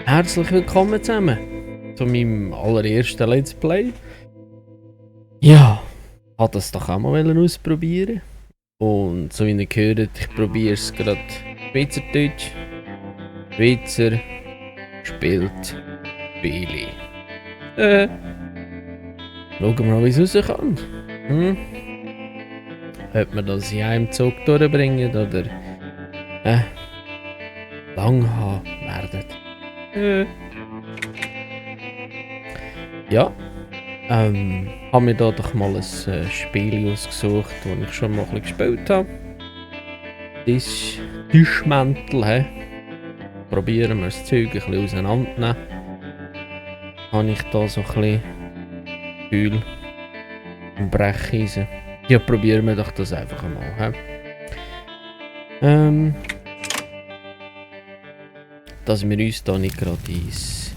Herzlich willkommen zusammen zu meinem allerersten Let's Play. Ja, wollte das doch auch mal ausprobieren. Und so wie ihr gehört, ich probiere es gerade Schweizerdeutsch. Schweizer spielt Spiele. Schauen wir mal, wie es rauskommt. Ob wir das in einem Zug durchbringen oder lang haben werden. Ja, habe mir da doch mal ein Spiel ausgesucht, das ich schon mal ein bisschen gespielt habe. Das Tischmäntel. Probieren wir das Zeug ein bisschen auseinanderzunehmen. Habe ich da so ein bisschen Gefühl im Brecheisen. Ja, probieren wir doch das einfach mal. Dass wir uns da nicht gerade ins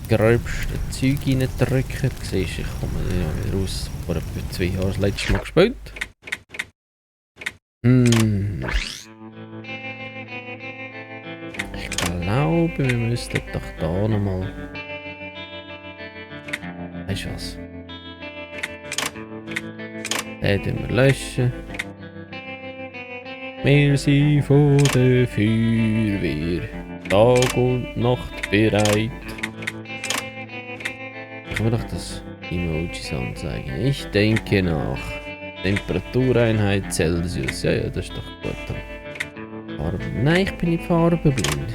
gröbste Zeug reindrücken. Du siehst, ich komme ja wieder raus. Vor etwa 2 Jahren das letzte Mal gespielt. Ich glaube, wir müssten doch da nochmal. Weißt du was? Den tun wir löschen. Wir sind von der Feuerwehr Tag und Nacht bereit. Ich will doch das Emojis anzeigen. Ich denke nach. Temperatureinheit Celsius. Ja, das ist doch gut. Farbe. Nein, ich bin nicht farbenblind.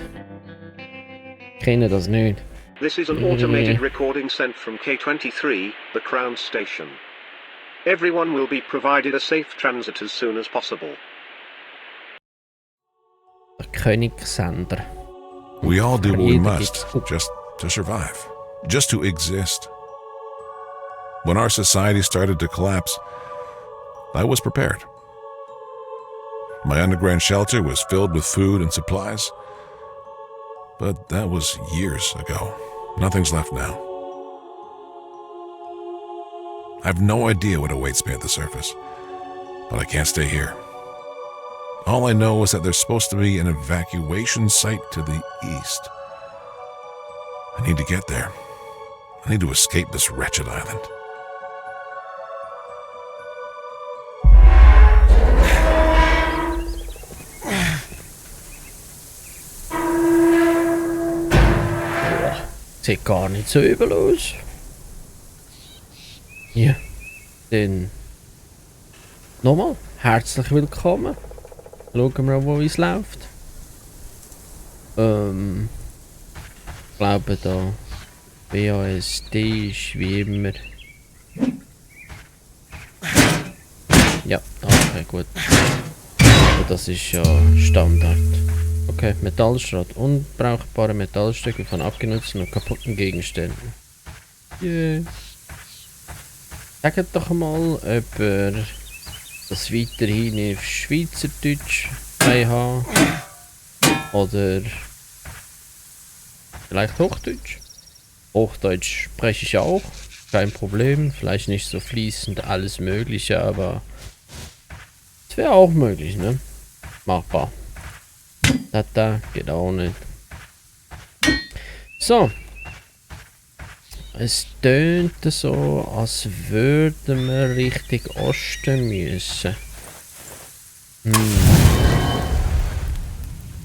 Ich kenne das nicht. This is an automated recording sent from K23, the Crown Station. Everyone will be provided a safe transit as soon as possible. Der Königssender. We all do what we must, just to survive, just to exist. When our society started to collapse, I was prepared. My underground shelter was filled with food and supplies, but that was years ago. Nothing's left now. I have no idea what awaits me at the surface, but I can't stay here. All I know is that there's supposed to be an evacuation site to the east. I need to get there. I need to escape this wretched island. Sieht gar nicht so übel aus. Ja, dann nochmal herzlich willkommen. Schauen wir mal, wo es läuft. Ich glaube da BASD ist wie immer. Ja, okay, gut. Das ist ja Standard. Okay, Metallschrott. Unbrauchbare Metallstücke von abgenutzten und kaputten Gegenständen. Yeah. Sagt doch mal, ob ihr das weiterhin auf Schweizerdeutsch haben oder vielleicht Hochdeutsch. Hochdeutsch spreche ich auch, kein Problem. Vielleicht nicht so fließend alles Mögliche, aber es wäre auch möglich, ne? Machbar. Da geht auch nicht. So. Es tönt so, als würden wir Richtung Osten müssen.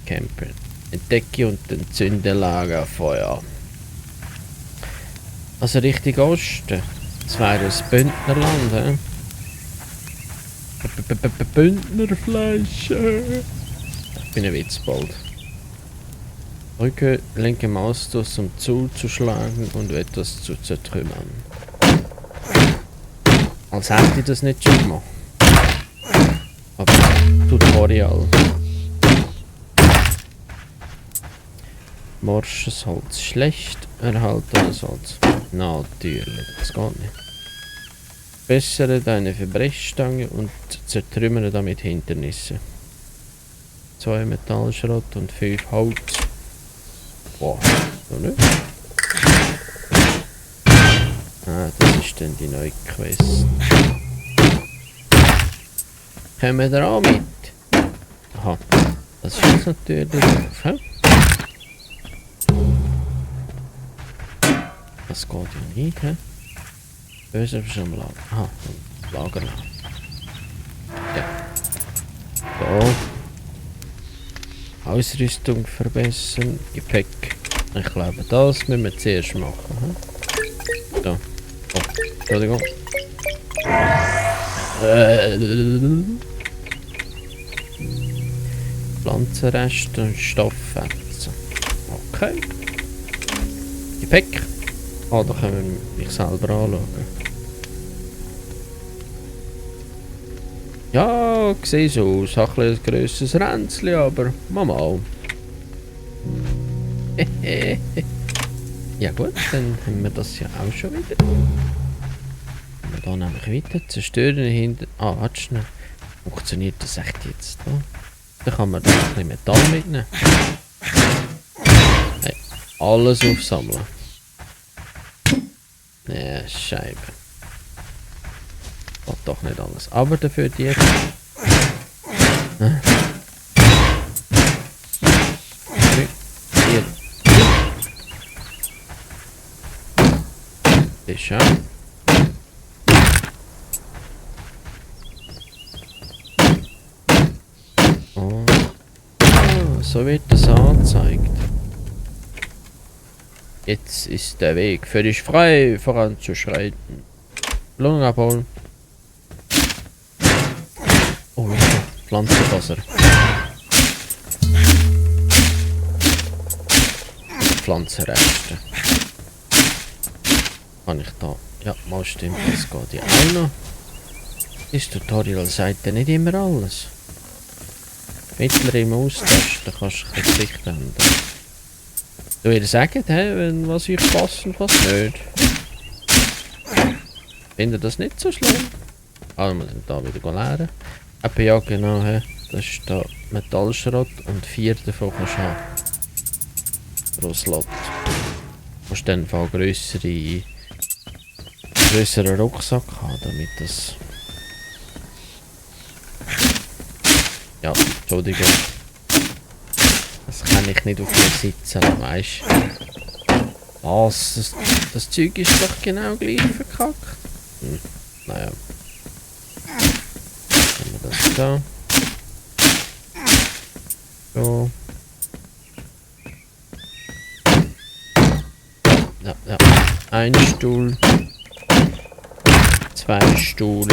Camper. Entdecke und entzünde Lagerfeuer. Also Richtung Osten. Das wäre das Bündnerland, hä? Bündnerfleisch. Ich bin ein Witzbold. Drücke linke Maustaste, um zuzuschlagen und etwas zu zertrümmern. Als hätte ich das nicht schon gemacht. Aber Tutorial. Morsches Holz schlecht, erhaltenes Holz. Natürlich, das geht nicht. Bessere deine Verbrechstange und zertrümmere damit Hindernisse. 2 Metallschrott und 5 Holz. Boah, so nicht? Ah, das ist dann die neue Quest. Kommen wir da auch mit? Aha, das ist jetzt natürlich drauf, hä? das geht ja nicht. He? Böse Verschwörung. Aha, Lager. Ja. So. Ausrüstung verbessern. Gepäck. Ich glaube, das müssen wir zuerst machen. He? So. Oh, Entschuldigung. Pflanzenreste und Stofffetzen. Okay. Gepäck. Ah, da können wir mich selber anschauen. Ja, sieht so aus. Hat ein grösseres Ränzchen, aber mal. Ja gut, dann haben wir das ja auch schon wieder. Wir hier nämlich weiter. Zerstören hinter... Ah, warte schnell. Funktioniert das echt jetzt da? Dann kann man da ein bisschen Metall mitnehmen. Hey, alles aufsammeln. Ja, Scheibe. Geht doch nicht alles. Aber dafür die... Hier. Das ist ja. Oh. Ah, so wird das angezeigt. Jetzt ist der Weg für dich frei, voranzuschreiten. Belohnung abholen. Oh, Pflanzenwasser. Pflanzenreste. Kann ich da... Ja, mal stimmt, das geht ja auch noch. Das Tutorial sagt ja nicht immer alles. Mittler im Austasten kannst du ein Gesicht ändern. Du würdest sagen, was euch passt und was nicht. Finde das nicht so schlimm. Ah, wir müssen da wieder lernen. Aber ja, genau, das ist da Metallschrott und 4 davon kannst du haben. Pro Slot. Du musst dann einen grösseren Rucksack haben, damit das... Ja, Entschuldigung. Das kann ich nicht auf mir sitzen lassen, weisst du. Was? Das Zeug ist doch genau gleich verkackt. Naja. Nehmen wir das da. So. Ja. Ein Stuhl. 2 Stuhl.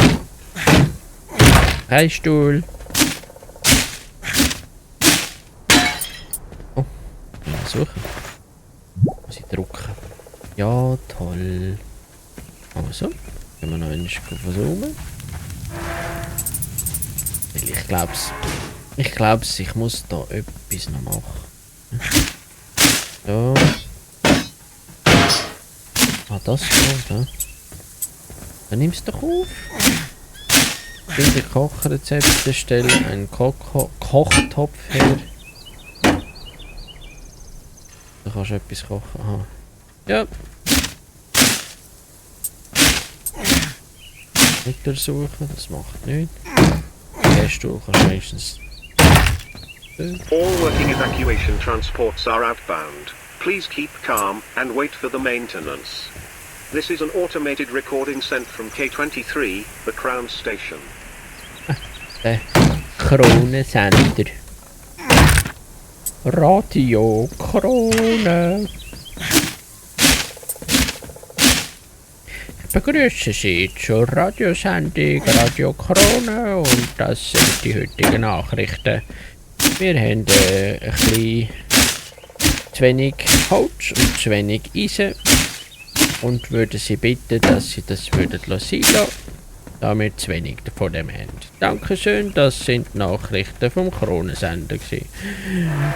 3 Stuhl. Oh, mal suchen. Muss ich drucken. Ja, toll. Also, gehen wir noch einmal versuchen. Ich glaub's, ich muss da etwas noch machen. So. Ah, das kommt, ja. Dann nimm's doch auf. Bitte Kochrezepte stellen einen Kochtopf her. Da kannst du etwas kochen. Aha. Ja. Nicht suchen, das macht nichts. Der Stuhl kannst du meistens. All working evacuation transports are outbound. Please keep calm and wait for the maintenance. This is an automated recording sent from K23, the Crown Station. Der Kronensender. Radio Krone. Ich begrüße Sie zur Radiosendung Radio Krone und das sind die heutigen Nachrichten. Wir haben ein bisschen zu wenig Holz und zu wenig Eisen und würden Sie bitten, dass Sie das sein lassen, da wir zu wenig von dem haben. Dankeschön, das sind die Nachrichten vom Kronensender gewesen.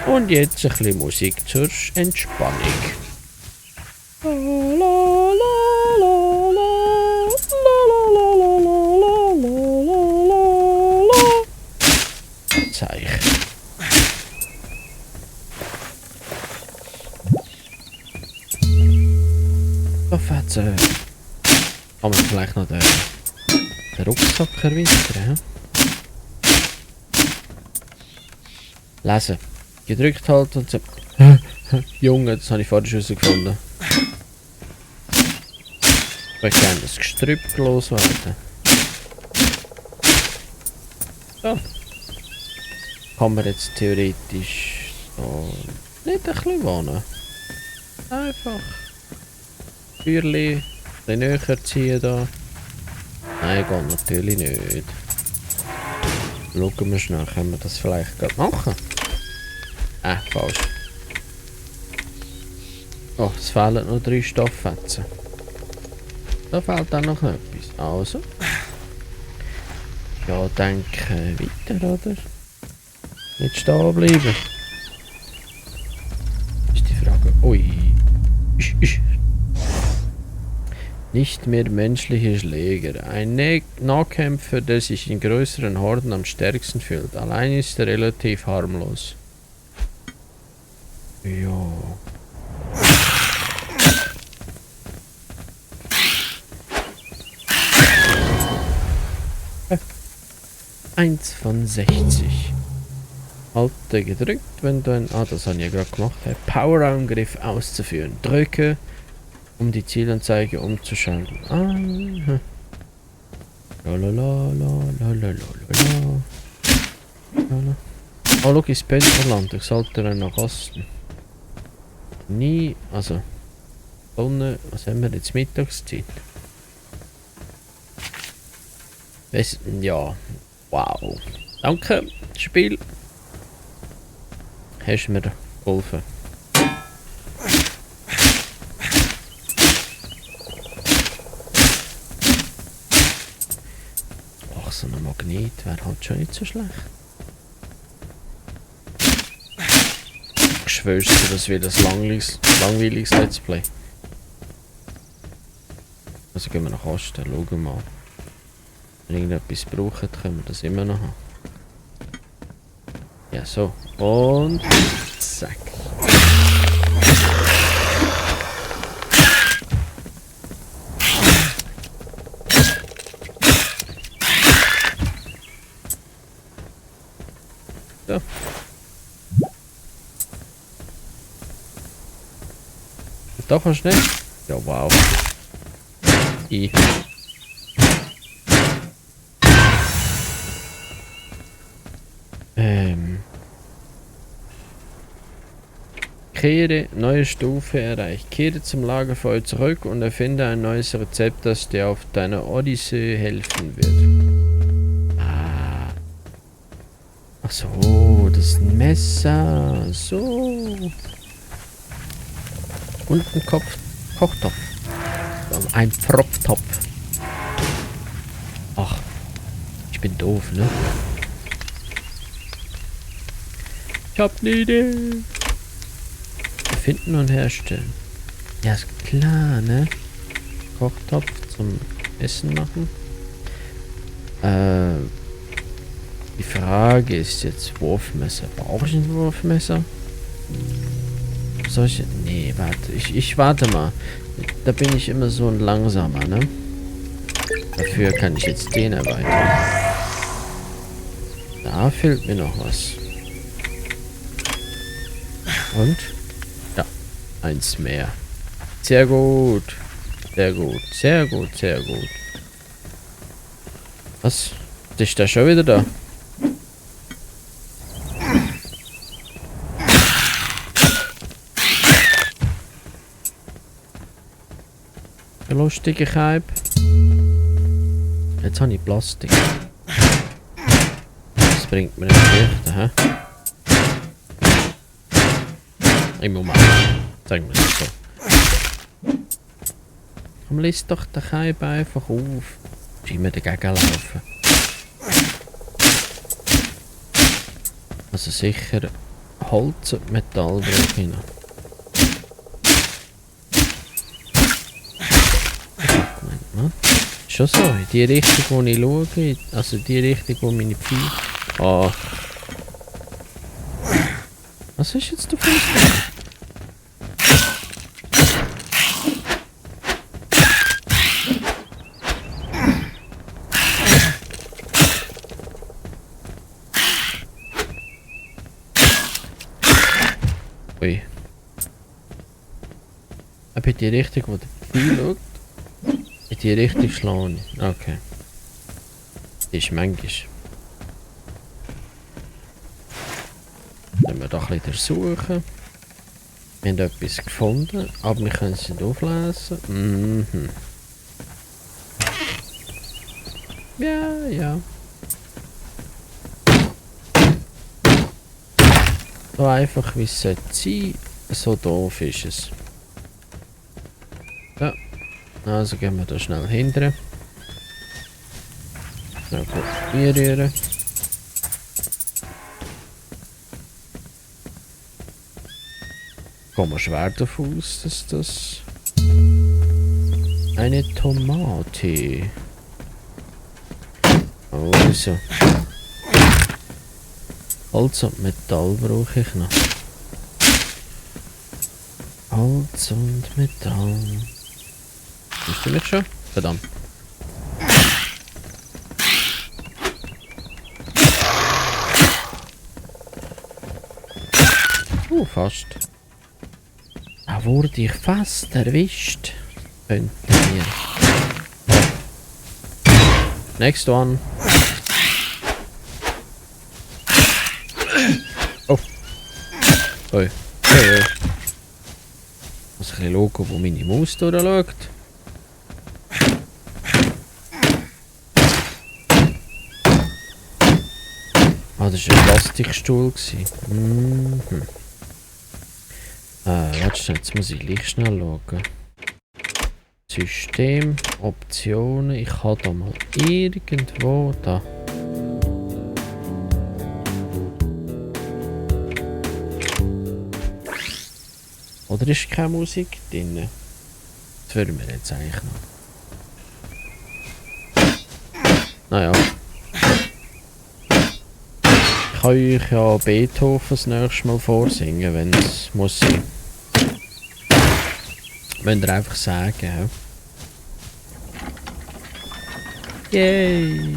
Und jetzt ein bisschen Musik zur Entspannung. Zeichen. So fetzen. Kann man vielleicht noch den Rucksack erweitern? Lesen. Gedrückt halt und so. Junge, das habe ich vorhin schon herausgefunden. Ich würde gerne das Gestrüpp loswerden. So. Kann man jetzt theoretisch so nicht ein bisschen wohnen. Einfach. Feuerli ein bisschen näher ziehen da. Nein, geht natürlich nicht. Schauen wir schnell, können wir das vielleicht gerade machen? Falsch. Oh, es fehlen noch 3 Stofffetzen. Da fehlt auch noch etwas. Also. Ja, denke weiter, oder? Nicht stehen bleiben. Ist die Frage. Ui. Nicht mehr menschliche Schläger. Ein Nahkämpfer, der sich in größeren Horden am stärksten fühlt. Allein ist er relativ harmlos. Ja. Eins von 60. Halte gedrückt, wenn du ein... das habe ich ja gerade gemacht. Powerangriff auszuführen. Drücke, um die Zielanzeige umzuschalten. Oh, look, ist Penterland. Ich sollte dann nach Osten. Nie, also... Sonne, was haben wir jetzt? Mittagszeit? Ja, wow. Danke, Spiel. Hast mir geholfen. Ach, so ein Magnet wäre halt schon nicht so schlecht. Ich schwör's dir, das wird ein langweiliges Let's Play. Also gehen wir nach Osten, schauen wir mal. Wenn irgendetwas brauchen, können wir das immer noch haben. Ja, so. Und zack. So. Da kannst du nicht? Ja, wow. Kehre, neue Stufe erreicht. Kehre zum Lagerfeuer zurück und erfinde ein neues Rezept, das dir auf deiner Odyssee helfen wird. Ach so, das ist ein Messer. So. Und ein Kochtopf. Ein Proptopf. Ach, ich bin doof, ne? Ich hab ne Idee. Finden und herstellen. Ja, ist klar, ne? Kochtopf zum Essen machen. Die Frage ist jetzt Wurfmesser. Brauche ich ein Wurfmesser? Soll ich... Nee, warte. Ich warte mal. Da bin ich immer so ein Langsamer, ne? Dafür kann ich jetzt den erweitern. Da fehlt mir noch was. Und? Ja, eins mehr. Sehr gut. Sehr gut. Sehr gut. Sehr gut. Was? Ist der schon wieder da? Der lustige Kaib. Jetzt habe ich Plastik. Das bringt mir nicht richtig, hä? Im Moment. Sagen wir es so. Komm, lass doch den Kaib einfach auf. Immer dagegen laufen. Also sicher Holz und Metall brauche ich noch. Moment mal. Schon so, in die Richtung, wo ich schaue, also die Richtung, wo meine Pfeile... Ah. Was ist jetzt der Fuß? Ui. Aber die Richtung, wo der Pfeil schaut, Die richtig schlagen. Okay. Das ist manchmal. Wenn wir doch ein bisschen suchen. Wir haben etwas gefunden, aber wir können es nicht auflesen. Mhm. Ja, ja. So einfach wie es sollte sein, so doof ist es. Ja. Also gehen wir da schnell hinterher. Schnell einrühren. Kommen wir schwer davon aus, dass das eine Tomate. Also. Holz und Metall brauche ich noch. Holz und Metall. Bist du nicht schon? Verdammt. Fast. Da wurde ich fast erwischt. Könnten wir. Next one. Oh. Oi. Hey. Das ist ein Logo, wo meine Maus durchschaut. Ah, das war ein Plastikstuhl. Mhm. Warte, jetzt muss ich gleich schnell schauen. System, Optionen. Ich habe da mal irgendwo da. Oder ist keine Musik drin? Das würden wir jetzt eigentlich noch. Naja. Ich kann euch ja Beethoven das nächste Mal vorsingen, wenn es muss sein. Müsst ihr einfach sagen, ja? Yay!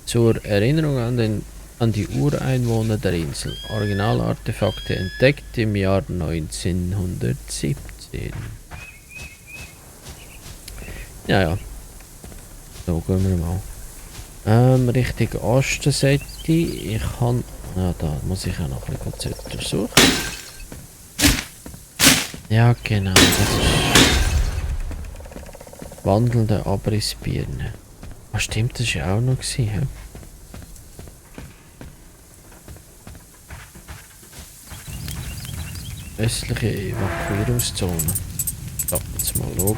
Zur Erinnerung an die Ureinwohner der Insel. Originalartefakte entdeckt im Jahr 1917. Ja. So gehen wir mal. Richtung Osten sollte ich kann. Ja, da muss ich auch noch ein bisschen untersuchen. Ja, genau, das ist. Wandelnde Abrissbirne. Ah, stimmt, das war ja auch noch gewesen, he? Östliche Evakuierungszone. So, jetzt mal schauen.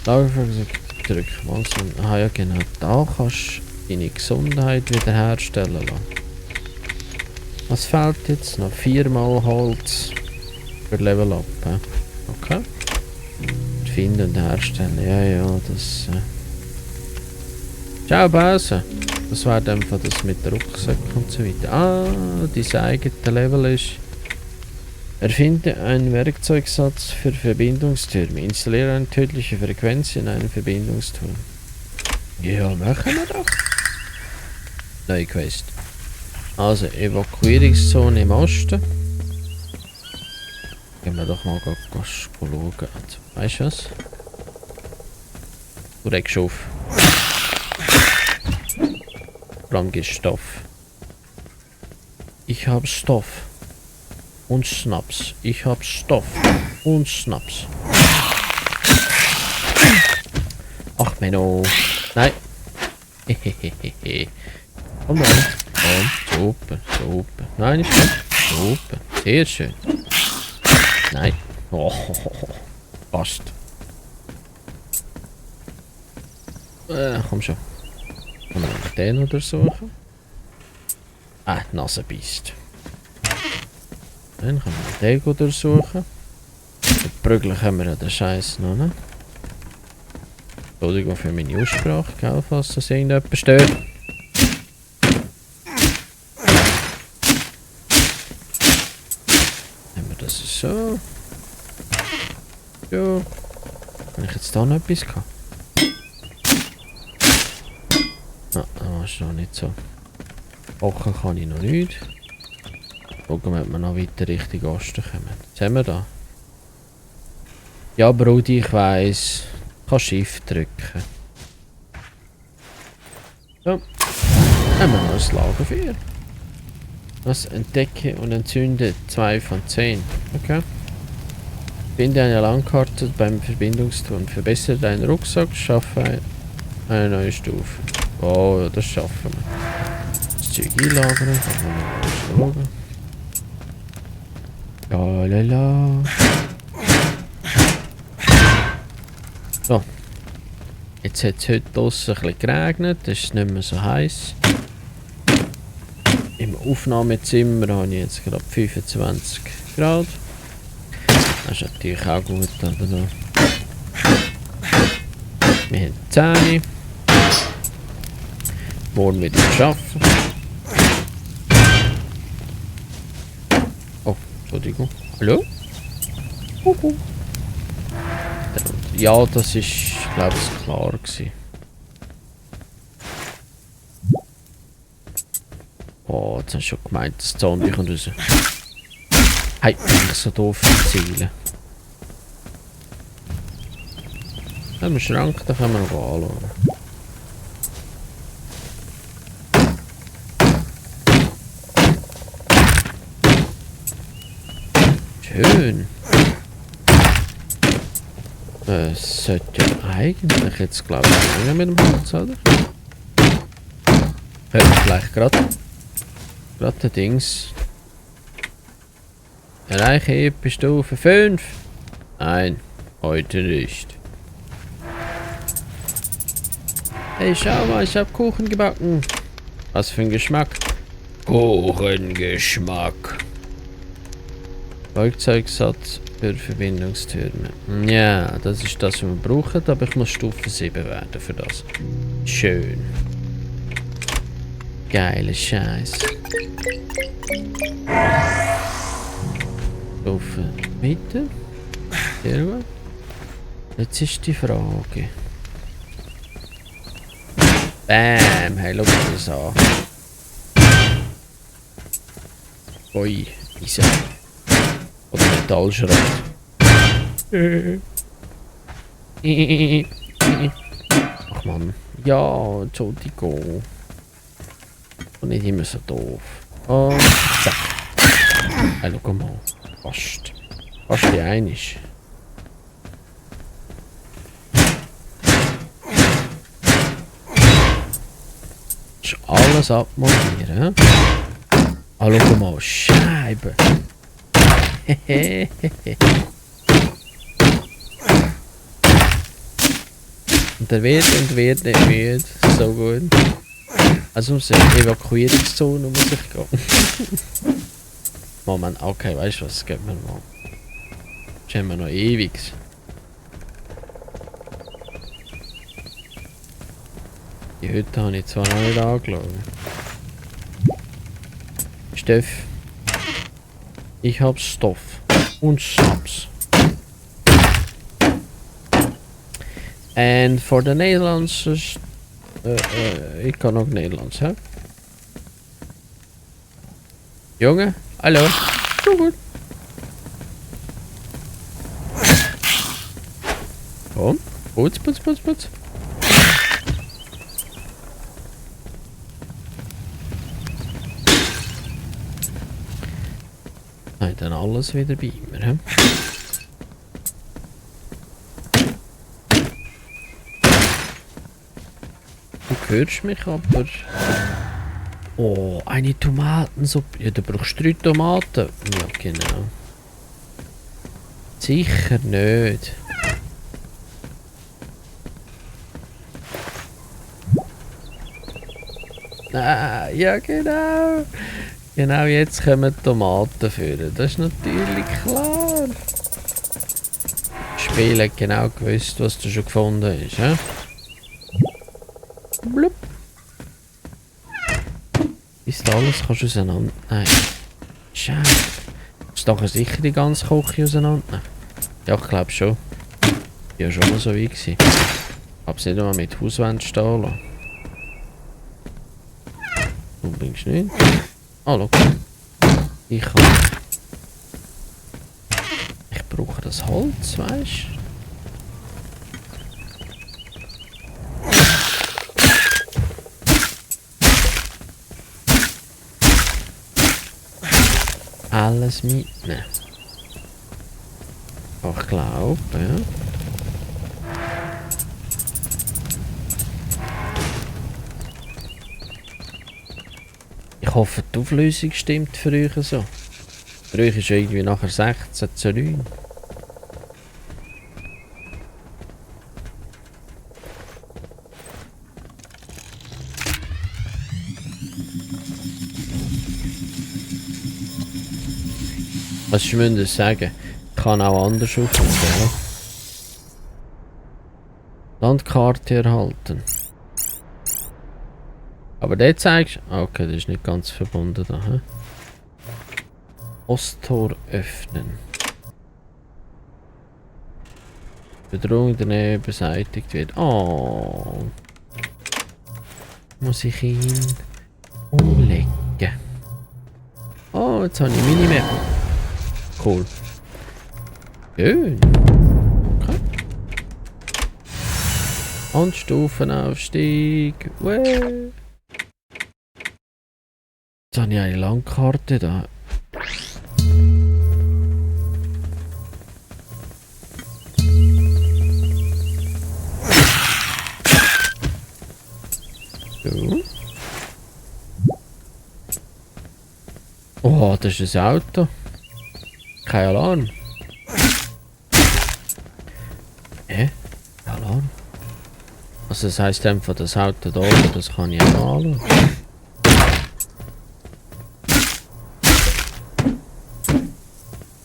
Lagerfeuer drücken. Ah ja, genau. Da kannst du deine Gesundheit wiederherstellen lassen. Was fehlt jetzt noch? 4-mal Holz für Level Up. Okay. Finden und herstellen. Ja, das. Ciao, Base. Das wäre dann das mit Rucksack und so weiter. Ah, dein eigenes Level ist. Erfinde einen Werkzeugsatz für Verbindungstürme. Installiere eine tödliche Frequenz in einen Verbindungsturm. Ja, machen wir das. Neue Quest. Also, Evakuierungszone im Osten. Gehen wir doch mal schauen. Weißt du was? Du regst auf. Vor allem gibt Stoff. Ich habe Stoff. Und Schnaps. Ich hab Stoff. Und Schnaps. Ach, Menno. Nein. Hehehehe. Komm mal. Komm. Super. Nein, ist gut. Super. Sehr schön. Nein. Oh, passt. Komm schon. Kann man noch den untersuchen? Ah, Nasenbiest. Dann können wir den durchsuchen. Den Prügel können wir ja den Scheiß noch, ne? Entschuldigung für meine Aussprache, gell, falls das irgendjemand stört. Nehmen wir das so. Ja. Habe ich jetzt da noch etwas gehabt? Ah, das ist noch nicht so. Kochen kann ich noch nicht. Schauen wir, ob wir noch weiter Richtung Osten kommen. Was haben wir da? Ja, Brudi, ich weiss. Ich kann Shift drücken. So. Nehmen wir noch das Lagerfeuer. Was entdecke und entzünde 2 von 10. Okay. Finde eine Landkarte beim Verbindungston. Verbessere deinen Rucksack. Schaffe eine neue Stufe. Oh, das schaffen wir. Das Zeug einlagern. Ja, lala. So. Jetzt hat es heute draussen ein bisschen geregnet. Es ist nicht mehr so heiß. Im Aufnahmezimmer habe ich jetzt gerade 25 Grad. Das ist natürlich auch gut, aber noch. Wir haben 10. Morgen wieder arbeiten. Oh, Entschuldigung. Hallo? Ja, das ist, glaube ich, klar gewesen. Oh, jetzt hast du schon gemeint, das Zombie kommt raus. Hey, ich so doof zielen. Da haben wir Schrank, da können wir noch anschauen. Schön. Es sollte ja eigentlich jetzt, glaube ich, länger mit dem Holz, oder? Hört man vielleicht gerade den Dings. Erreiche EP-Stufe 5. Nein, heute nicht. Hey, schau mal, ich hab Kuchen gebacken. Was für ein Geschmack? Kuchengeschmack. Werkzeugsatz für Verbindungstürme. Ja, das ist das, was wir brauchen, aber ich muss Stufe 7 werden für das. Schön. Geile Scheiß. Stufe Mitte. Sehr gut. Jetzt ist die Frage. Bam! Hey, schau dir das an. Ui, Eisen. Oder Metallschrott. Ach man. Ja, Entschuldigung. Und nicht immer so doof. Und zack. Hey, schau mal. Fast. Fast wie einig. Das ist alles abmontieren. Ah, schau mal. Scheibe. Und er wird nicht müde. So gut. Also muss eine Evakuierungszone muss ich gehen. Moment, okay, weißt du was, das geht mir mal. Das haben wir noch ewig. Die Hütte habe ich zwar noch nicht angeschaut. Steff. Ich hab Stoff. Und Schnaps. And for the Netherlands, ich kann auch Nederlands, hè? Junge, hallo. So gut. Komm, putz. Nein, dann alles wieder bei mir, hè? Du hörst mich aber. Oh, eine Tomatensuppe. Ja, du brauchst 3 Tomaten. Ja, genau. Sicher nicht. Ah, ja, genau. Genau jetzt kommen Tomaten führen. Das ist natürlich klar. Das Spiel hat genau gewusst, was du schon gefunden hast. He? Blub. Ist alles kannst du auseinander. Nein. Scheiße. Ist doch sicher die ganze Küche auseinander. Ja, ich glaube schon. Ja, schon mal so wie gewesen. Ich hab's nicht einmal mit Hauswand stehen lassen. Du bringst nicht. Ah, schau. Ich brauche das Holz, weißt du? alles mitnehmen. Aber ich glaube, ja. Ich hoffe, die Auflösung stimmt für euch so. Für euch ist irgendwie nachher 16:9. Was ich müsste sagen, ich kann auch anders aufnehmen. Landkarte erhalten. Aber der zeigt. Okay, das ist nicht ganz verbunden da. He? Osttor öffnen. Bedrohung daneben beseitigt wird. Oh. Muss ich ihn umlegen. Oh, jetzt habe ich Minimap. Cool. Schön. Okay. Und Stufenaufstieg. Uäh. Jetzt habe ich eine Landkarte da. So. Oh, das ist ein Auto. Kein Alarm. Alarm? Also das heisst einfach, das Auto da oben, das kann ich auch anschauen.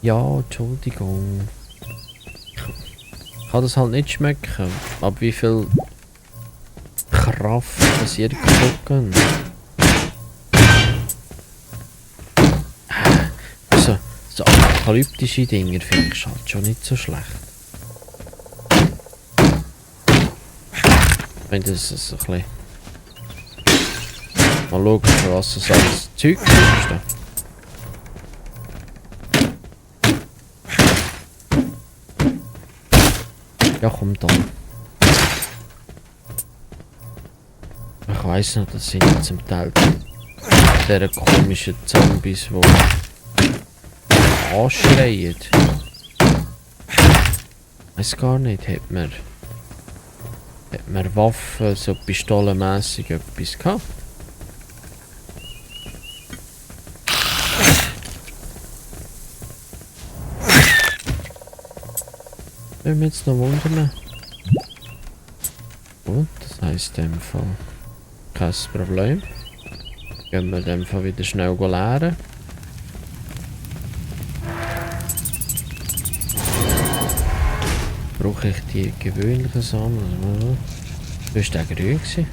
Ja, Entschuldigung. Ich kann das halt nicht schmecken. Ab wie viel Kraft das ihr gucken. So apokalyptische Dinger finde ich halt schon nicht so schlecht. Ich finde das ist ein bisschen... Mal schauen, für was es alles Zeug kostet. Ja, komm dann. Ich weiss noch, das sind zum Teil diese komischen Zombies, die anschreien. Ich weiss gar nicht, hat man Waffen, so pistolenmässig etwas gehabt? Wenn wir jetzt noch wundern. Gut, das heisst in dem Fall kein Problem. Gehen wir in dem Fall wieder schnell leeren. Brauche ich die gewöhnlichen Samen? Du warst der grün gewesen.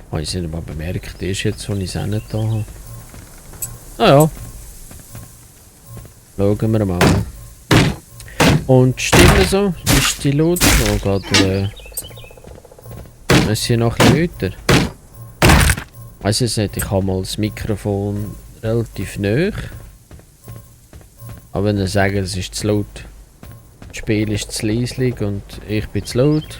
Oh, ich habe aber bemerkt, das ist jetzt, wo ich es auch nicht da habe. Ah ja. Schauen wir mal. Und die Stimme so, ist die laut? Oh Gott, ist hier noch ein bisschen lauter? Ich weiss es nicht, ich habe mal das Mikrofon relativ nahe. Aber wenn ihr sagt, es ist zu laut, das Spiel ist zu leislich und ich bin zu laut,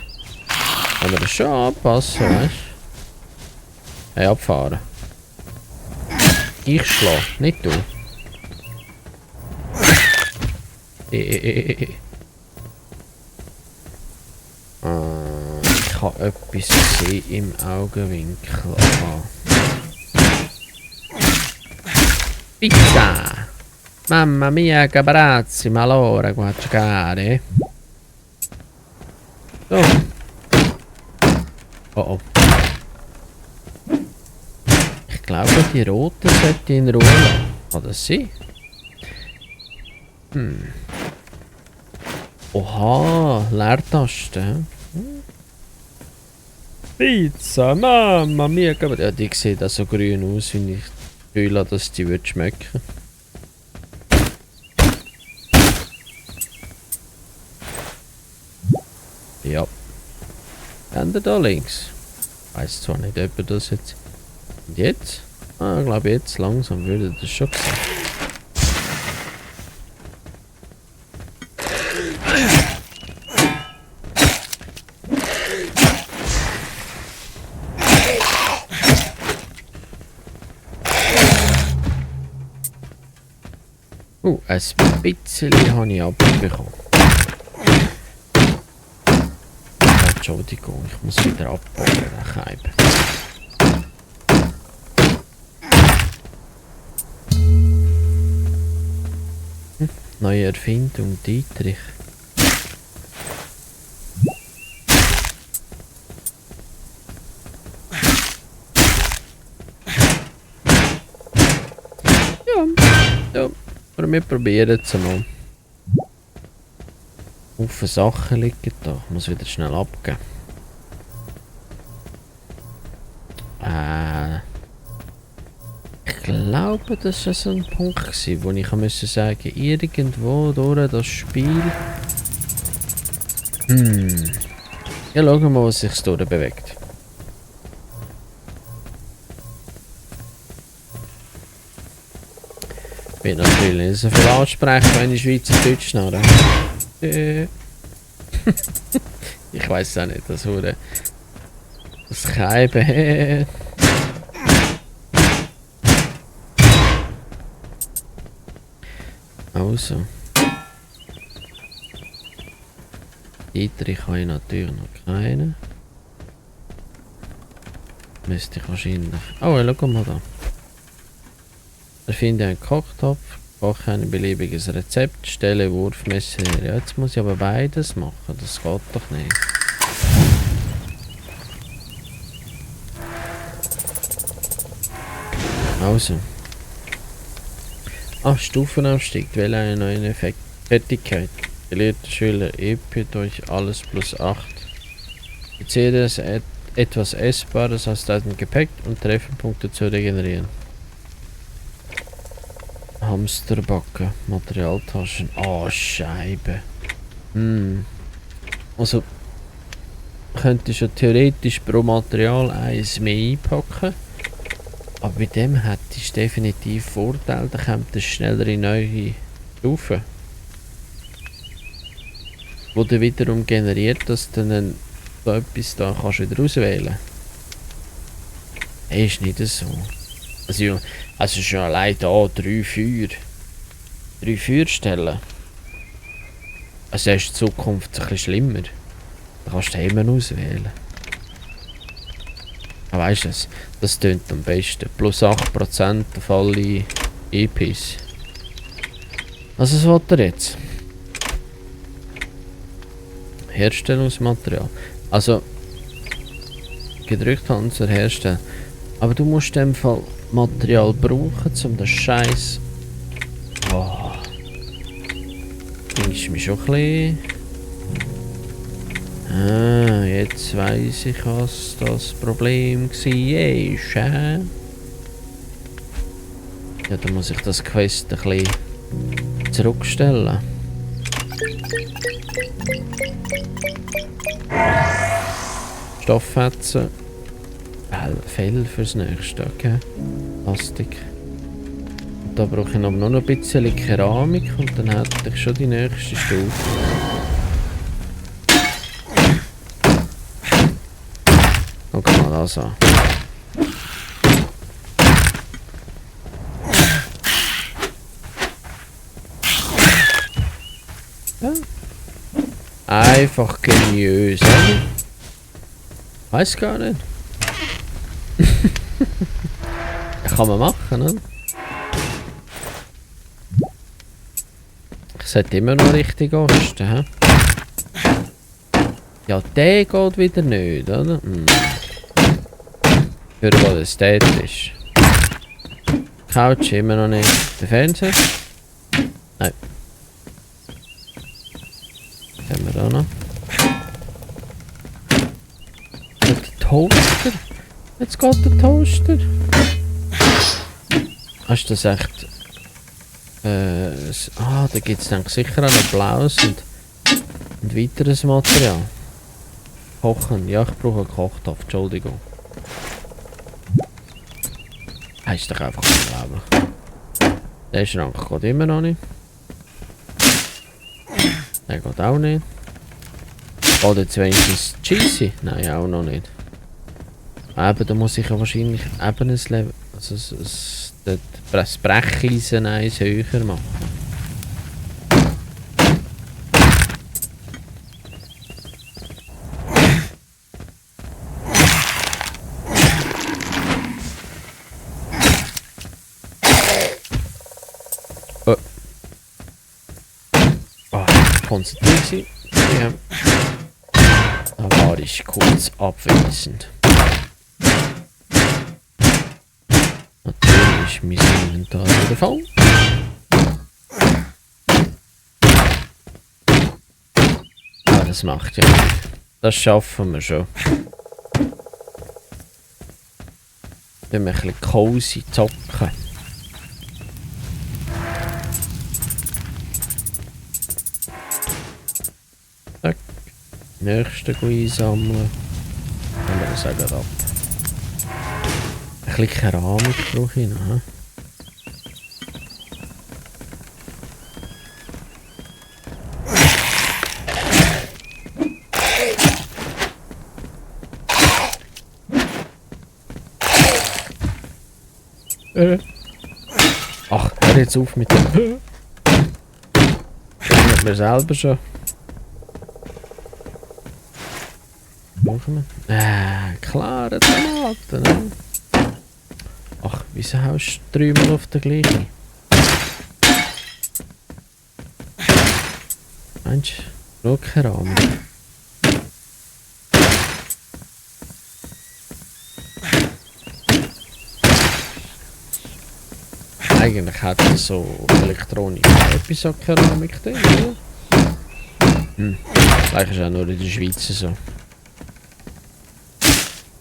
kann man das schon anpassen, weißt du? Hey, abfahren. Ich schlage, nicht du. Ich habe etwas gesehen im Augenwinkel. Aha. Pizza! Mamma mia, che brazzi, ma allora qua giocare. So. Oh oh. Ich glaube, die rote sollte in Ruhe lassen. Kann das sein? Oha, Leertaste. Pizza, Mamma mia. Ja, die sieht auch so grün aus, wenn ich das Gefühl habe, dass die wird schmecken. Ja. Ende da links. Ich weiss zwar nicht, ob das jetzt. Und jetzt? Ah, ich glaube jetzt langsam würde das schon gesagt. Ein bisschen habe ich abbekommen. Entschuldigung, ich muss wieder abbauen, den Keib. Neue Erfindung, Dietrich. Ja, aber wir probieren es mal. Haufen Sachen liegen da. Ich muss wieder schnell abgeben. Ich glaube, das war so ein Punkt, wo ich müssen sagen, irgendwo durch das Spiel. Ja, schauen wir mal, was sich da bewegt. Ich bin natürlich nicht so viel ansprechen, wenn ich Schweizerdeutsch schnarre. Ich weiß auch nicht, das wurde. Das Keiben. Also. Dietrich habe ich natürlich noch keinen. Müsste ich wahrscheinlich. Oh, schau mal da. Erfinde einen Kochtopf, koche ein beliebiges Rezept, stelle Wurfmesser her. Ja, jetzt muss ich aber beides machen, das geht doch nicht. Also. Stufenaufstieg, wähle eine neue Fertigkeit. Gelehrter Schüler EP durch alles plus 8. Beziehe das etwas Essbares aus deinem Gepäck und Trefferpunkte zu regenerieren. Hamsterbacke, Materialtaschen. Oh, Scheibe. Also, könnte schon theoretisch pro Material eins mehr einpacken. Aber bei dem hättest du definitiv Vorteil, da kommt eine schnellere neue Stufe. Wo du wiederum generiert, dass du dann so etwas da kannst wieder auswählen. Ist nicht so. Also schon allein da 3 Feuer. 3 Feuerstellen. Also ist die Zukunft ein bisschen schlimmer. Da kannst du immer auswählen. Aber weißt du, das tönt am besten. Plus 8% auf alle EPs. Also was will er jetzt? Herstellungsmaterial. Also gedrückt haben zur Herstellen. Aber du musst in dem Fall Material brauchen, um das Scheiß. Oh. Bringst du mich schon ein bisschen. Jetzt weiss ich, was das Problem war. Ja, dann muss ich das Quest ein bisschen zurückstellen. Stofffetzen. Fell fürs nächste, okay. Plastik. Und da brauche ich aber noch ein bisschen Keramik und dann hätte ich schon die nächste Stufe. Guck mal das an. Ja. Einfach geniös, oder? Weiß gar nicht. Kann man machen, ne? Ich sollte immer noch richtig osten, hä? Ja, der geht wieder nicht, oder? Für was das ist. Couch immer noch nicht. Der Fernseher? Nein. Was haben wir da noch? Und der Toaster? Jetzt geht der Toaster. Hast du das echt... da gibt es dann sicher auch noch Blaues und weiteres Material. Kochen. Ja, ich brauche einen Kochtopf. Entschuldigung. Heißt doch einfach unglaublich. Der Schrank geht immer noch nicht. Der geht auch nicht. Geht jetzt wenigstens Cheesy? Nein, auch noch nicht. Aber da muss ich ja wahrscheinlich eben ein Level... Also das Brecheisen eins höher machen. konzentriert sein. Ja. Da war ich kurz abwesend. Natürlich mein Inventar wieder voll. Ah, das macht ja nichts. Das schaffen wir schon. Wenn wir ein bisschen cozy zocken. Zack. Nächsten einsammeln. Dann wir das eben ab. Ein bisschen Keramik brauche ich noch. Ach, hör jetzt auf mit dem. Das wir selber schon. Machen wir? Klare Tomaten, ne? Ach, wieso hast du dreimal auf der gleichen? Mensch, schau Keramik. Eigentlich hat er so Elektronik etwas an Keramik drin, oder? Vielleicht ist auch nur in der Schweiz so.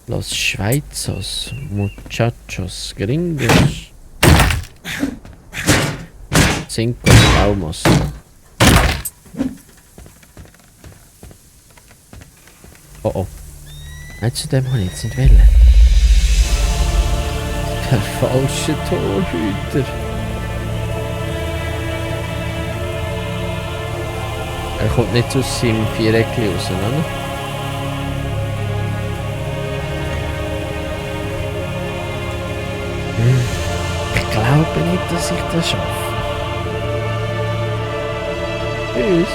Los Schweizers, Muchachos, Gringos, Cinco Baumos. Oh oh. Nein, zu dem kann ich jetzt nicht wählen. Der falsche Torhüter. Er kommt nicht aus seinem Viereckli raus, oder? Ich glaube nicht, dass ich das schaffe. Tschüss.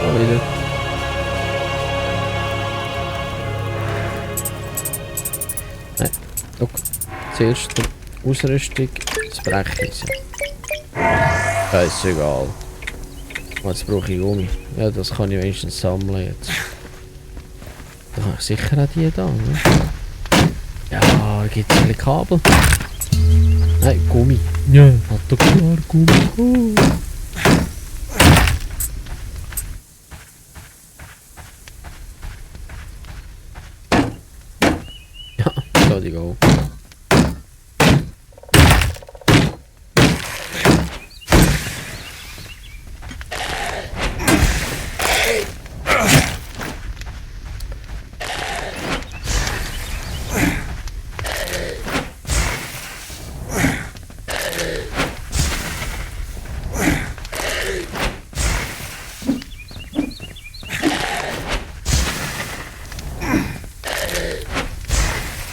Oh, wieder. Nein, guck. Zuerst die Ausrüstung, das Brecheisen. Scheißegal. Jetzt brauche ich Gummi. Ja, das kann ich wenigstens sammeln jetzt. Da kann ich sicher auch die da, ne? Ja, da gibt es ein bisschen Kabel. Nein, Gummi. Ja, hat doch klar Gummi. Oh. Ja, da die go.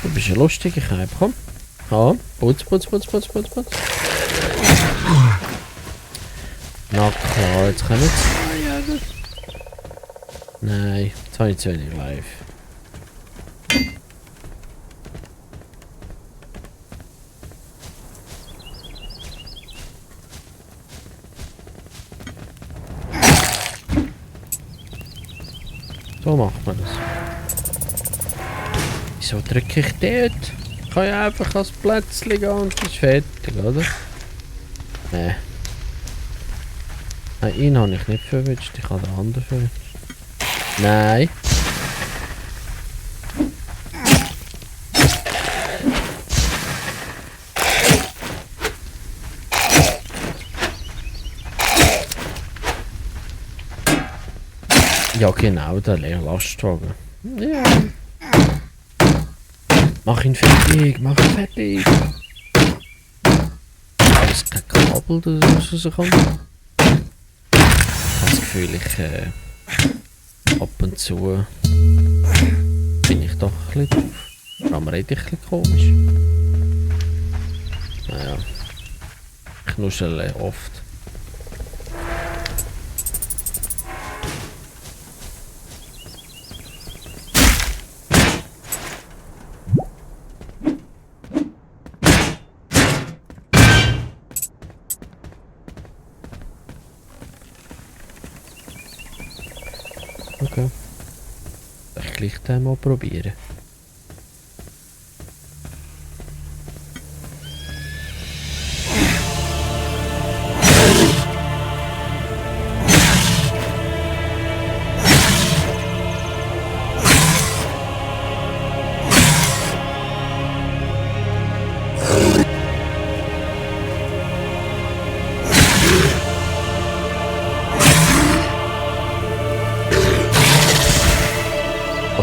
Du bist ja lustig, ich habe komm. Ja, putz. Na klar, jetzt können wir zwei jagen. Nein, jetzt habe ich zu wenig live. So macht man das. Wieso drücke ich dort? Ich kann ja einfach als Plätzchen gehen und das ist fertig, oder? Nee. Nein, ihn habe ich nicht verwünscht, ich habe den anderen verwünscht. Nein. Ja genau, der leere Lastwagen. Ja. Mach ihn fertig, mach ihn fertig. Aber es ist kein Kabel, das rauskommt. Ich habe das Gefühl, ab und zu bin ich doch ein bisschen drauf. Aber rede ich ein bisschen komisch. Naja, ich nuschele oft. Okay. Soll ich gleich den mal probieren?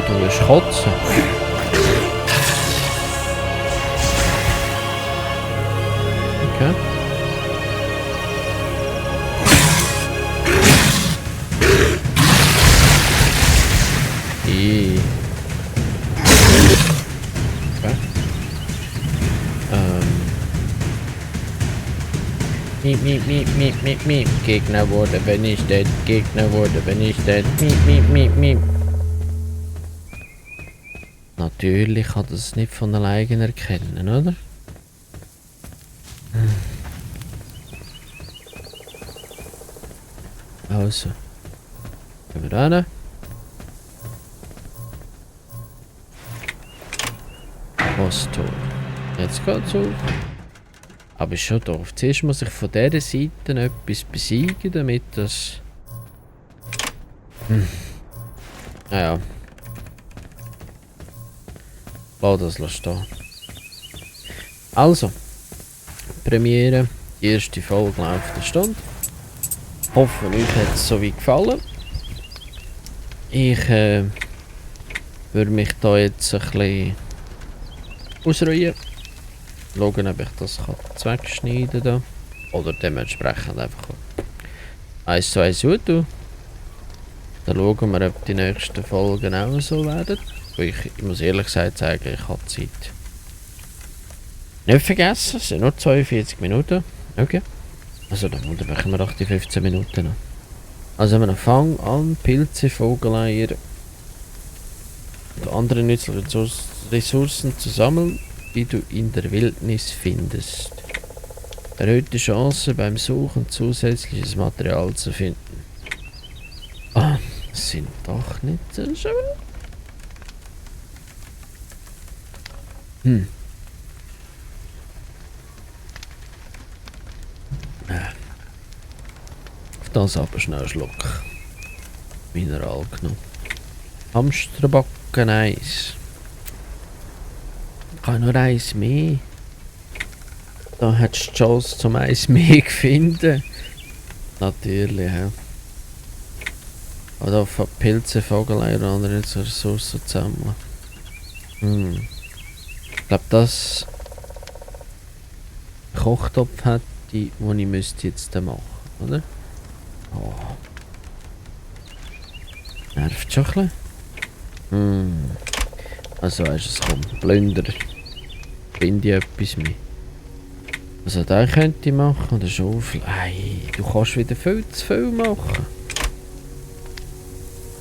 Du willst kotzen? Okay. Okay. Miep. Gegner wurde vernichtet. Gegner wurde vernichtet. Miep. Natürlich kann das nicht von alleine erkennen, oder? Also. Gehen wir rein. Posttor. Jetzt geht's auf. Aber ist schon doof. Zuerst muss ich von dieser Seite etwas besiegen, damit das... Naja. Lass das stehen. Also. Premiere. Die erste Folge läuft eine Stunde. Hoffe, euch hat es soweit gefallen. Ich würde mich da jetzt ein bisschen ausruhen. Schauen, ob ich das wegschneiden kann. Oder dementsprechend einfach 1 zu 1 tun. Dann schauen wir, ob die nächsten Folgen auch so werden. Ich muss ehrlich gesagt sagen, ich habe die Zeit nicht vergessen. Es sind nur 42 Minuten. Okay. Also dann unterbrechen wir doch die 15 Minuten an. Also wir fangen an, Pilze, Vogeleier und andere nützliche Ressourcen zu sammeln, die du in der Wildnis findest. Erhöhte Chance beim Suchen zusätzliches Material zu finden. Ah, das sind doch nicht so schön. Auf das aber schnell einen Schluck Mineral genommen. Hamsterbacken Eis. Ich habe nur eins mehr. Da hättest du die Chance zum Eis mehr finden. Natürlich, ja. Oder von Pilze, Vogeleier und andere Ressourcen zusammen. Ich glaube, das Kochtopf hätte, den ich müsste jetzt machen, oder? Oh. Nervt schon ein bisschen. Also weißt du, es kommt Blender. Finde ich etwas mehr. Also da könnte ich machen, oder Schaufel. Ei, du kannst wieder viel zu viel machen.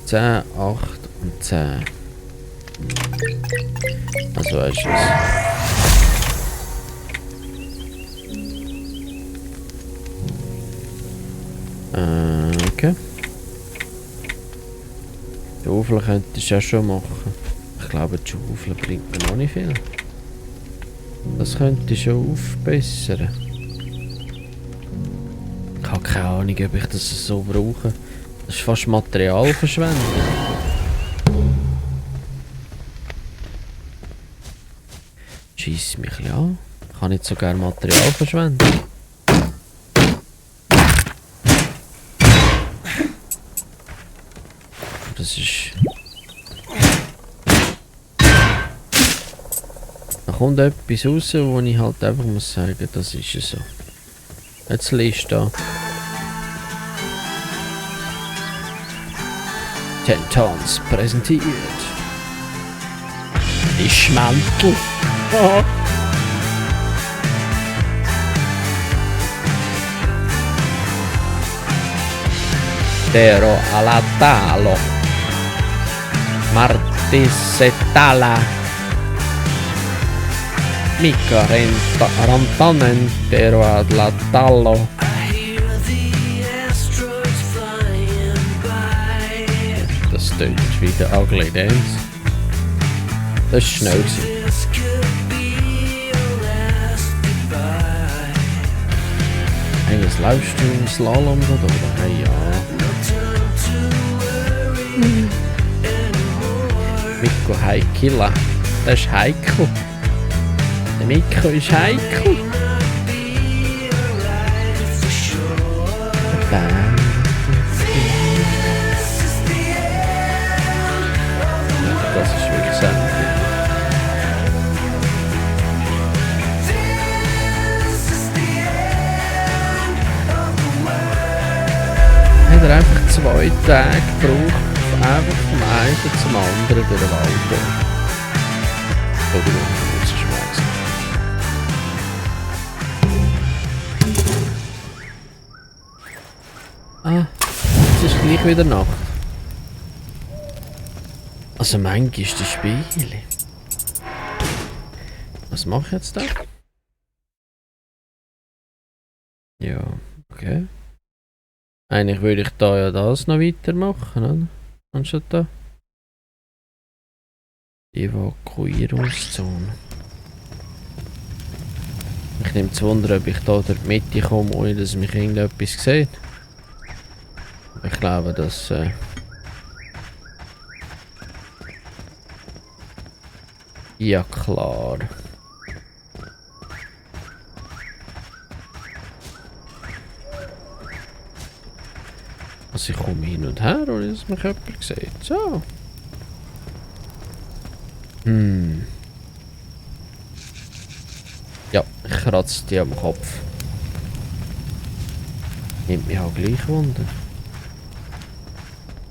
10, 8 und 10. Also weißt du was? Okay. Die Schaufel könntest du ja schon machen. Ich glaube, die Schaufel bringt mir noch nicht viel. Das könnte ich schon aufbessern. Ich habe keine Ahnung, ob ich das so brauche. Das ist fast Materialverschwendung. Schieß mich ein bisschen an. Ich kann nicht so gerne Material verschwenden. Das ist... Da kommt etwas raus, wo ich halt einfach muss sagen, das ist so. Jetzt liest da. 10 Tons präsentiert. Die Schmantel. Oh. Pero alla talo. Martisetala. Mica rantanen pero alla talo. Das tönt wie der Ugly Dance. Das ist schnell gewesen. Hey, was läufst du im Slalom oder? Hey, ja. Mikko Heikila. Das ist heikel. Der Mikko ist heikel. Das ist wirklich sehr gut. Hat er einfach 2 Tage gebraucht, einfach vom einen zum anderen durch den Wald. Oder das ist schwer gewesen. Es ist gleich wieder Nacht. Also manchmal ist das Spiel. Was mache ich jetzt da? Ja, okay. Eigentlich würde ich da ja das noch weitermachen, oder? Anstatt da. Evakuierungszone. Ich nehme zu Wunder, ob ich da durch die Mitte komme, ohne dass mich irgendetwas sieht. Ich glaube, dass ja klar. Also ich komme hin und her, ohne dass mich jemand sieht. So. Ja, ich kratze die am Kopf. Nimmt mich auch gleich Wunder.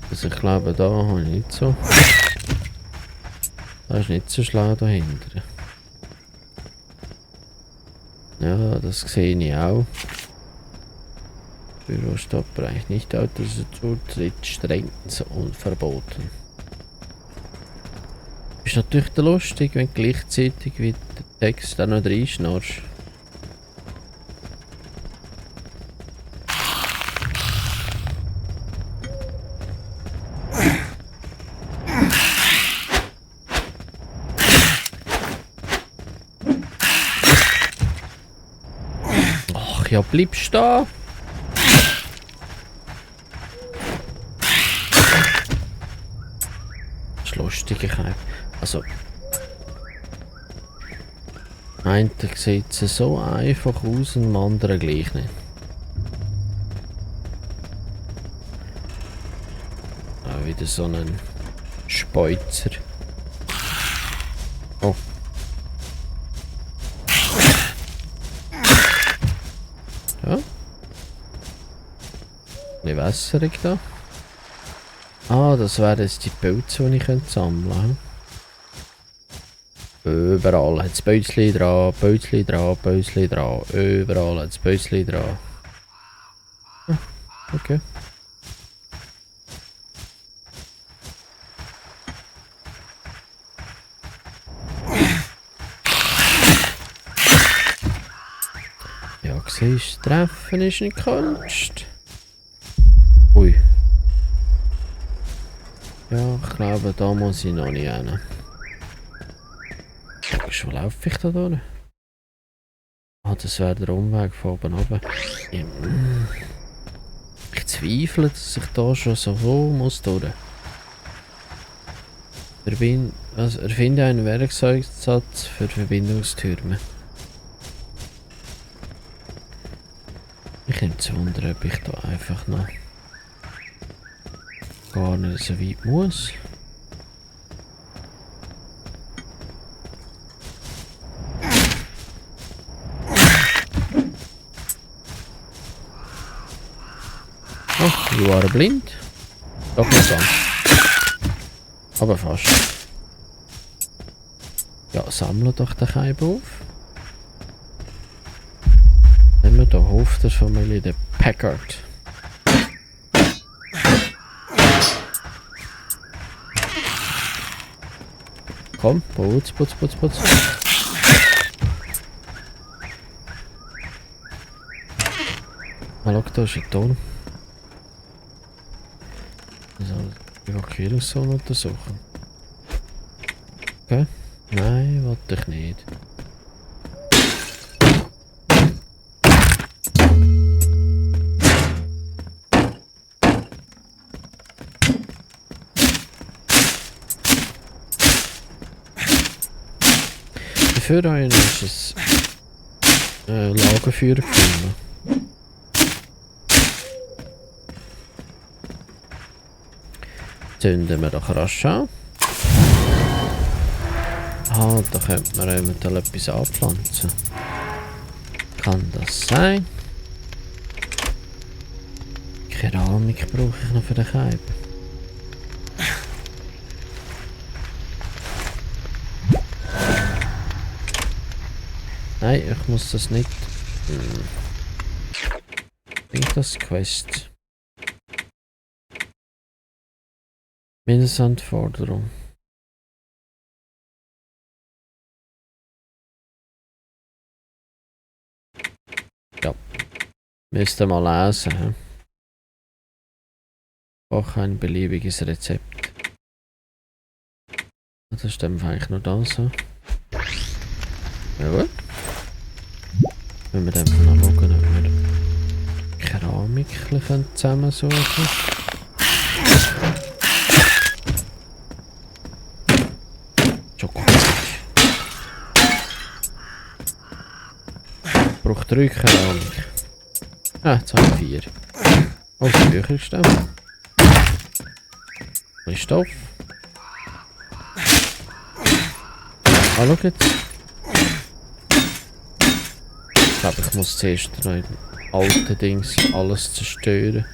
Also ich glaube, da habe ich nicht so. Da ist nicht so schlau dahinter. Ja, das sehe ich auch. Bürostoppbereich nicht autorisierter Zutritt streng und verboten. Ist natürlich lustig, wenn gleichzeitig wie der Text auch noch reinschnarrst. Ach ja, bleibst da! Das ist lustig, also... Einer sieht so einfach aus und dem anderen gleich nicht. Auch wieder so ein Speuzer. Oh. Ja. Eine Wässerung da. Ah, das wären jetzt die Pilze, die ich sammeln könnte. Überall hat es Pilzchen dran, Pilzchen dran, Pilzchen dran. Überall hat es Pilzchen dran. Ah, okay. Ja, siehst du, treffen ist nicht Kunst. Ui. Ja, ich glaube, da muss ich noch nicht hin. Wo laufe ich da durch? Ah, das wäre der Umweg von oben runter. Ich zweifle, dass ich da schon so hoch muss durch. Erfinde einen Werkzeugsatz für Verbindungstürme. Ich nehme zu Wunder, ob ich da einfach noch gar nicht so weit muss. Oh, you are blind. Doch nicht ganz. Aber fast. Ja, sammle doch den Keib auf. Nehmen wir den Hof der Familie der Packard. Komm, putz, putz, putz, putz. Ah, schau, da ist ein Turm. Also, Markierungszone untersuchen. Okay. Nein, wollte ich nicht. Für einen ist ein Lagerfeuer gefunden. Zünden wir doch rasch an. Ah, da könnte man eventuell etwas anpflanzen. Kann das sein? Keramik brauche ich noch für den Keib. Nein, ich muss das nicht. Bringt das Quest? Mindestanforderung. Ja. Müsst ihr mal lesen. He? Auch ein beliebiges Rezept. Das ist dann eigentlich nur das. Ja gut. Wenn wir dann mal schauen, ob wir Keramik zusammensuchen können. Schokolade. Braucht 3 Keramik. Ah, jetzt habe ich 4. Oh, das Bücher gestellt. Ein Stoff. Ah, schau jetzt. Ich glaube, ich muss zuerst noch alte Dings alles zerstören.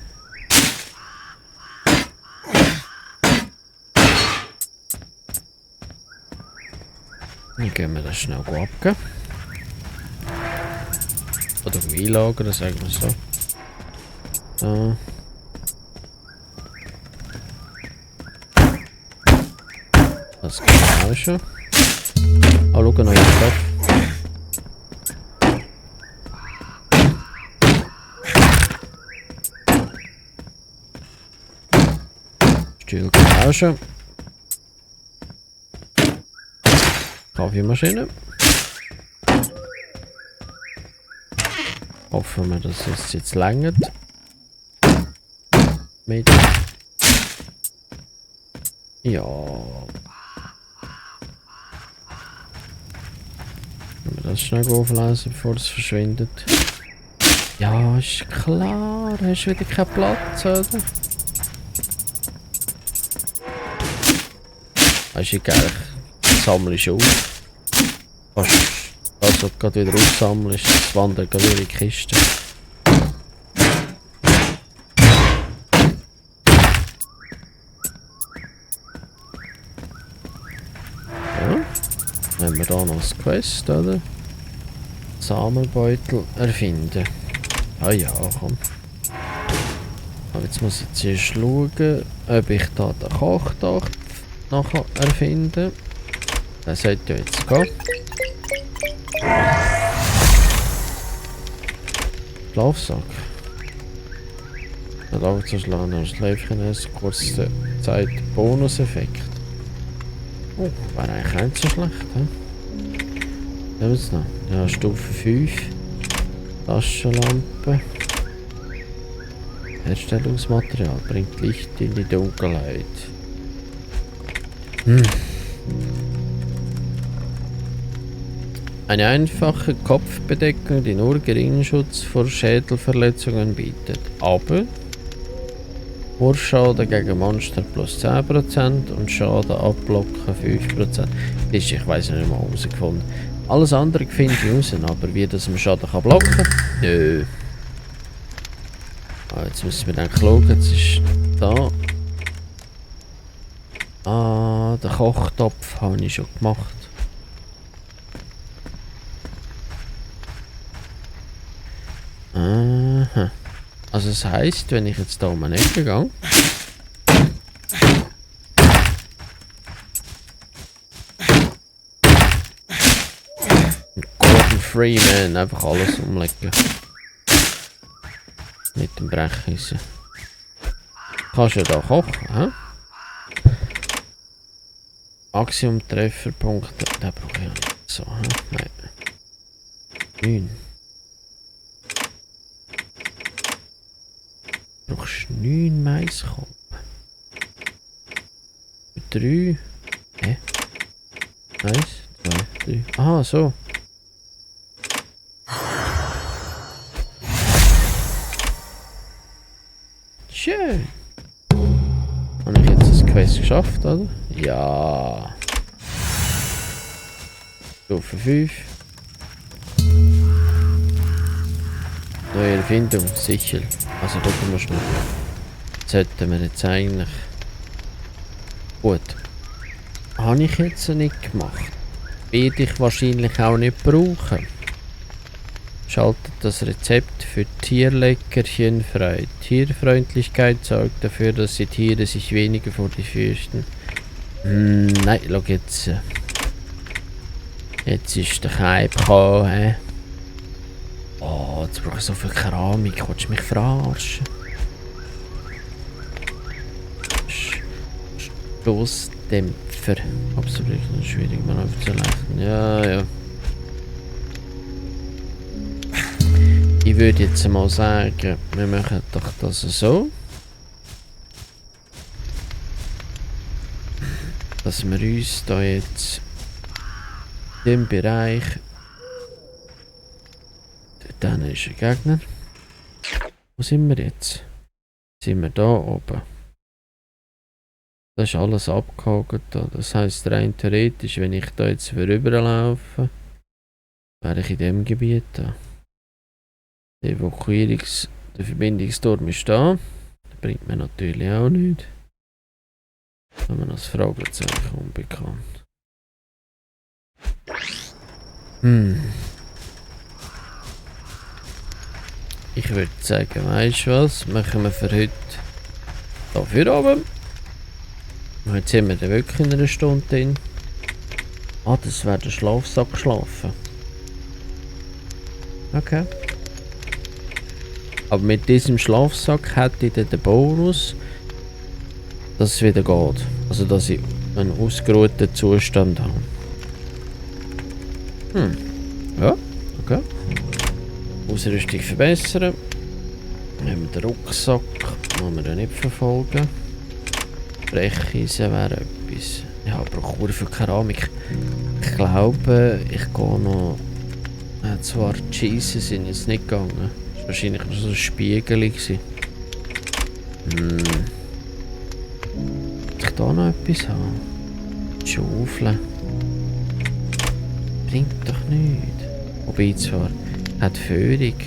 Dann gehen wir das schnell abgeben. Oder einlagern, sagen wir so. So. Das geht auch schon. Ah, schau, noch ein Stoff. Stuhl geht auch schon. Kaffeemaschine. Hoffen wir, dass es jetzt längert. Mit. Ja. Wenn wir das schnell auflesen, bevor es verschwindet. Ja, ist klar. Hast du wieder keinen Platz, oder? Hast du geil. Sammelst du auf. Also gerade wieder aufsammelst, das wandert gerade wieder in die Kiste. Ja. Haben wir da noch das Quest, oder? Samenbeutel erfinden. Ah ja, komm. Aber jetzt muss ich zuerst schauen, ob ich da den Kochtopf nachher erfinden. Der sollte ja jetzt gehen. Schlafsack. Der Lagerzuschlagen als Schläfchen kurze Zeit Bonuseffekt. Oh, wäre eigentlich nicht so schlecht, he? Nehmen wir es noch. Ja, Stufe 5. Taschenlampe. Herstellungsmaterial bringt Licht in die Dunkelheit. Eine einfache Kopfbedeckung, die nur geringen Schutz vor Schädelverletzungen bietet, aber Wurfschaden gegen Monster plus 10% und Schaden abblocken 5%. Ich weiß nicht mal herausgefunden. Alles andere finde ich raus, aber wie das man Schaden kann blocken? Nö. Ah, jetzt müssen wir dann schauen, jetzt ist da. Ah, den Kochtopf habe ich schon gemacht. Aha. Also das heisst, wenn ich jetzt da um eine Ecke gehe. Gordon Freeman, einfach alles umlegen. Mit dem Brecheisen. Kannst du ja da kochen, hä? Maximum-Trefferpunkte. Den brauche ich nicht. So, nein. 9. Du brauchst 9 Maiskolben. 3. Hä? 1, 2, 3. Aha, so. Schön. Habe ich jetzt das Quest geschafft, oder? Ja. Stufe 5. Neue Erfindung, sicher. Also gucken wir schnell. Das sollten wir jetzt eigentlich... Gut. Habe ich jetzt nicht gemacht. Werde ich wahrscheinlich auch nicht brauchen. Schaltet das Rezept für Tierleckerchen frei. Tierfreundlichkeit sorgt dafür, dass die Tiere sich weniger vor dir fürchten. Nein, schau jetzt. Jetzt ist der Hype gekommen, hä? Oh, jetzt brauche ich so viel Keramik. Willst du mich verarschen? Stoßdämpfer. Absolut schwierig, mal aufzuleiten. Ja. Ich würde jetzt mal sagen, wir machen doch das so. Dass wir uns da jetzt im Bereich. Dann ist ein Gegner. Wo sind wir jetzt? Sind wir da oben? Das ist alles abgehakt. Das heisst rein theoretisch, wenn ich da jetzt rüberlaufe, wäre ich in dem Gebiet da. Der der Verbindungsturm ist da. Das bringt mir natürlich auch nichts. Wenn man das Fragezeichen unbekannt. Ich würde sagen, weißt du was? Machen wir für heute dafür oben. Jetzt sind wir dann wirklich in einer Stunde drin. Ah, das wäre der Schlafsack geschlafen. Okay. Aber mit diesem Schlafsack hätte ich dann den Bonus, dass es wieder geht. Also dass ich einen ausgeruhten Zustand habe. Ja, okay. Ausrüstung verbessern. Nehmen wir den Rucksack, wollen wir den nicht verfolgen. Brecheisen wäre etwas. Ja, ich brauche für Keramik. Ich glaube, ich gehe noch... zwar die Schiessen sind jetzt nicht gegangen. Das war wahrscheinlich nur so ein Spiegel. Muss ich da noch etwas haben? Die Schaufel. Bringt doch nichts. Wobei zwar... Hat Führung.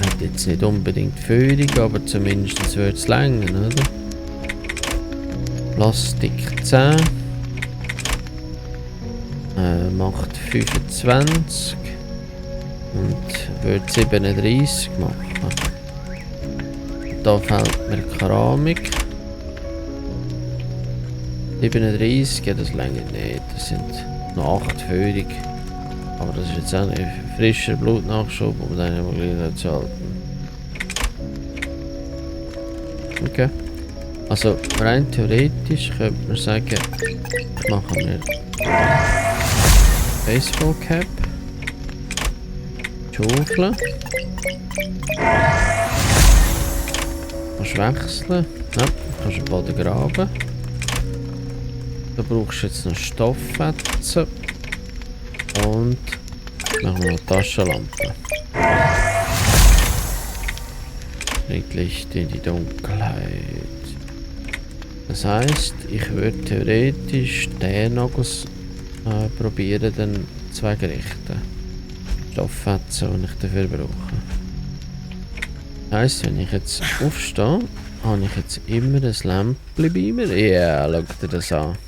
Hat jetzt nicht unbedingt Führung, aber zumindest wird es länger, oder? Plastik 10. Macht 25. Und wird 37 machen. Da fehlt mir Keramik. 37, ja, das länger nicht. Das sind noch 8 Führung. Aber das ist jetzt auch nicht frischer Blutnachschub, um dann immer gleich zu halten. Okay. Also rein theoretisch könnte man sagen, machen wir Baseball Cap, Schaufel. Kannst wechseln. Ja, kannst den Boden graben. Da brauchst du jetzt noch Stofffetzen und machen wir eine Taschenlampe. Bringt Licht in die Dunkelheit. Das heisst, ich würde theoretisch den Nagels probieren dann zu richten. Stofffetzen, die ich dafür brauche. Das heisst, wenn ich jetzt aufstehe, habe ich jetzt immer ein Lämpchen bei mir. Ja, schau dir das an.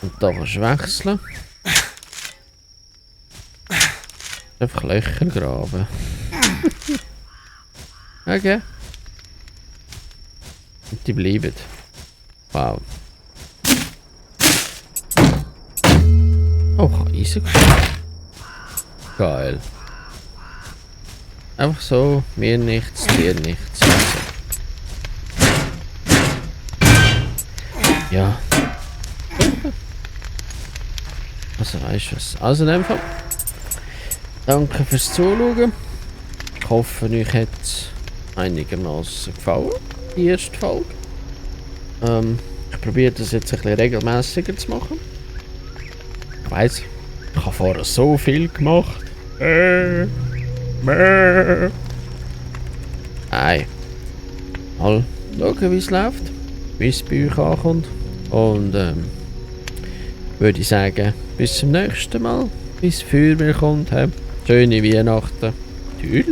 Und da kannst du wechseln. Einfach Löcher graben. Okay. Und die bleiben. Wow. Oh, Eisen. Geil. Einfach so, mir nichts, dir nichts. Ja. Also weißt du was. Also in dem Fall. Danke fürs Zuschauen. Ich hoffe, euch hat es einigermaßen gefallen, die erste Folge. Ich probiere das jetzt ein bisschen regelmäßiger zu machen. Ich weiss, ich habe vorher so viel gemacht. Nein. Mal schauen, wie es läuft, wie es bei euch ankommt. Und würde ich sagen, bis zum nächsten Mal. Bis Feuerwehr kommt. Schöne Weihnachten. Tschüss.